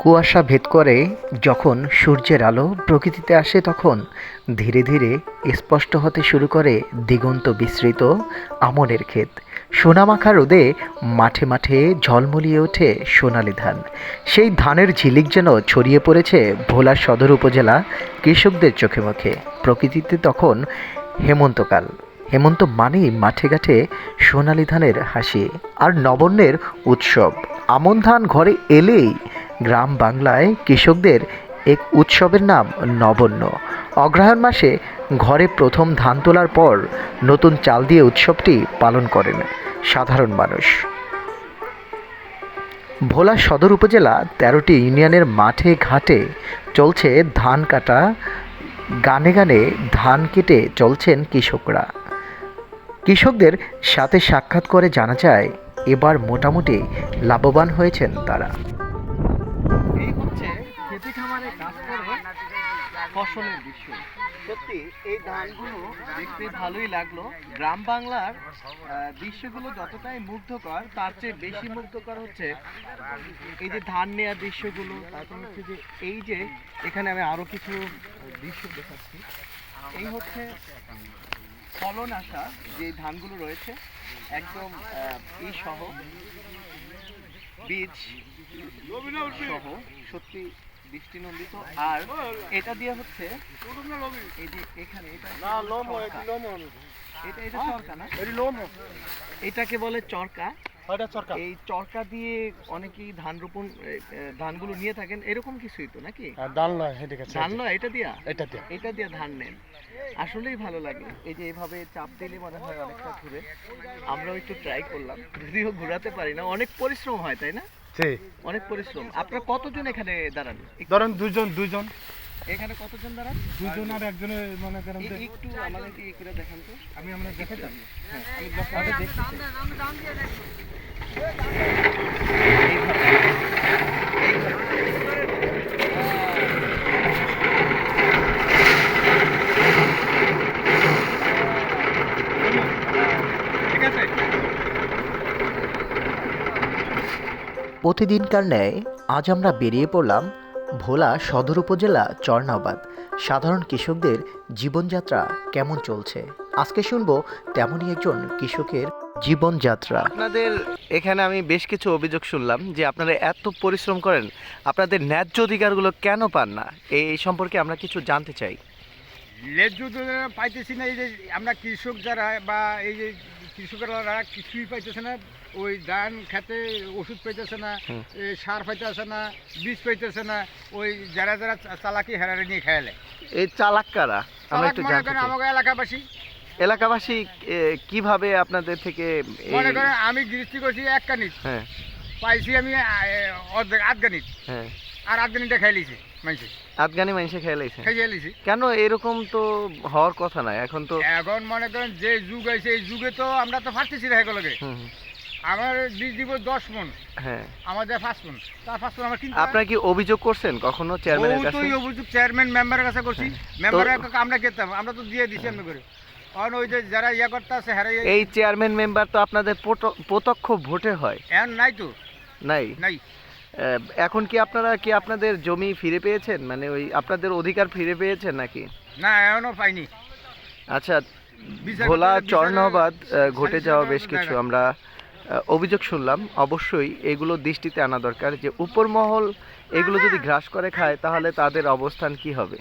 কুয়াশা ভেদ করে যখন সূর্যের আলো প্রকৃতিতে আসে তখন ধীরে ধীরে স্পষ্ট হতে শুরু করে দিগন্ত বিস্তৃত আমনের ক্ষেত। সোনামাখা রোদে মাঠে মাঠে ঝলমলিয়ে ওঠে সোনালি ধান। সেই ধানের ঝিলিক যেন ছড়িয়ে পড়েছে ভোলা সদর উপজেলা কৃষকদের চোখে মুখে। প্রকৃতিতে তখন হেমন্তকাল। হেমন্ত মানেই মাঠে ঘাটে সোনালি ধানের হাসি আর নবান্নের উৎসব। আমন ধান ঘরে এলেই গ্রাম বাংলায় কৃষকদের এক উৎসবের নাম নবান্ন। অগ্রহায়ণ মাসে ঘরে প্রথম ধান তোলার পর নতুন চাল দিয়ে উৎসবটি পালন করেন সাধারণ মানুষ। ভোলা সদর উপজেলা ১৩টি ইউনিয়নের মাঠে ঘাটে চলছে ধান কাটা। গানে গানে ধান কেটে চলছেন কৃষকরা। কৃষকদের সাথে সাক্ষাৎ করে জানা যায় এবার মোটামুটি লাভবান হয়েছেন তারা। এই হচ্ছে খেতে খামারে কাজ করে ফসলের দৃশ্য। সত্যি এই ধানগুলো দেখতে ভালোই লাগলো। গ্রাম বাংলার দৃশ্যগুলো যতটাই মুগ্ধকর তার চেয়ে বেশি মুগ্ধকর হচ্ছে এই যে ধান নেওয়ার দৃশ্যগুলো। তারপর হচ্ছে যে এই যে এখানে আমি আরো কিছু দৃশ্য দেখাচ্ছি। এই হচ্ছে ফলন আসা যে ধানগুলো রয়েছে একদম সহ বীজ সহ সত্যি দৃষ্টিনন্দিত। আর এটা দিয়ে হচ্ছে এই যে এখানে এটা চরকা না, এটাকে বলে চরকা। এই চরকা দিয়ে অনেকেই ধান রোপণ ধানগুলো নিয়ে থাকেন, এরকম কিছুই তো নাকি? ধান নয়, এটা দিয়ে ধান নেন। আসলেই ভালো লাগে। এই যে এভাবে চাপ দিলে মনে হয় অনেকটা ঘুরে। আমরাও একটু ট্রাই করলাম, যদিও ঘুরাতে পারি না। অনেক পরিশ্রম হয়, তাই না? অনেক পরিশ্রম। আপনারা কতজন এখানে দাঁড়ান? ধরেন দুইজন। এখানে কতজন দাঁড়ান? দুইজন আর একজনে মনে করেন। একটু আমাদেরকে করে দেখান তো। আমি আমরা দেখে যাব। হ্যাঁ, আমি ব্লকটা দেখছি। ঠিক আছে। প্রতিদিনকার ন্যায় আজ আমরা বেরিয়ে পড়লাম ভোলা সদর উপজেলা চরনাবাদ। সাধারণ কৃষকদের জীবনযাত্রা কেমন চলছে আজকে শুনবো তেমনই একজন কৃষকের জীবনযাত্রা। আপনাদের এখানে আমি বেশ কিছু অভিযোগ শুনলাম যে আপনারা এত পরিশ্রম করেন, আপনাদের ন্যায্য অধিকারগুলো কেন পান না, এই সম্পর্কে আমরা কিছু জানতে চাই। ন্যায্য অধিকার পাইতেছি না। এই যে আমরা কৃষক যারা বা এই যে কৃষকরা কিছুই পাইতেছে না। ওই ধান খেতে ওষুধ পাইতেছে না, সার পাইতেছে না, বীজ পাইতেছে না। ওই যারা যারা চালাকি হেরারে নিয়ে খেয়ালে। এই চালাক কারা? আমরা একটু জানতে চাই। আমাকে এলাকাবাসী কিভাবে আপনাদের থেকে মনে করেন আমি গৃহস্থী করছি এক কানিট, হ্যাঁ পাইছি আমি আধগানিট, হ্যাঁ আর আধগানিটা খাইলিছে মানুষে। আফগানি মানুষে খেয়ালাইছে কেন? এরকম তো হওয়ার কথা না। এখন মনে করেন যে যুগ আছে এই যুগে তো আমরা তো পারতেছি না। এগুলোকে আমার বীজ দিব 10 মণ, হ্যাঁ আমাদের 5 মণ, তার 5 মণ আমার কিনতে। আপনারা কি অভিযোগ করছেন কখনো চেয়ারম্যানের কাছে? অভিযোগ চেয়ারম্যান মেম্বারের কাছে করছি। মেম্বারের আমরা খেতাম, আমরা তো দিয়ে দিছি এমনি করে। কারণ ওই যে যারা করতে আছে এই চেয়ারম্যান মেম্বার তো আপনাদের প্রত্যক্ষ ভোটে হয়। এখন নাই তো, নাই। এখন কি আপনারা আপনাদের জমি ফিরে পেয়েছেন, মানে ওই আপনাদের অধিকার ফিরে পেয়েছেন নাকি? না, এখনো পাইনি। আচ্ছা, ভোলা চরনাবাদ ঘটে যাওয়া বেশ কিছু আমরা অভিযোগ শুনলাম। অবশ্যই এগুলো দৃষ্টিতে আনা দরকার যে উপর মহল এগুলো যদি গ্রাস করে খায় তাহলে তাদের অবস্থান কি হবে।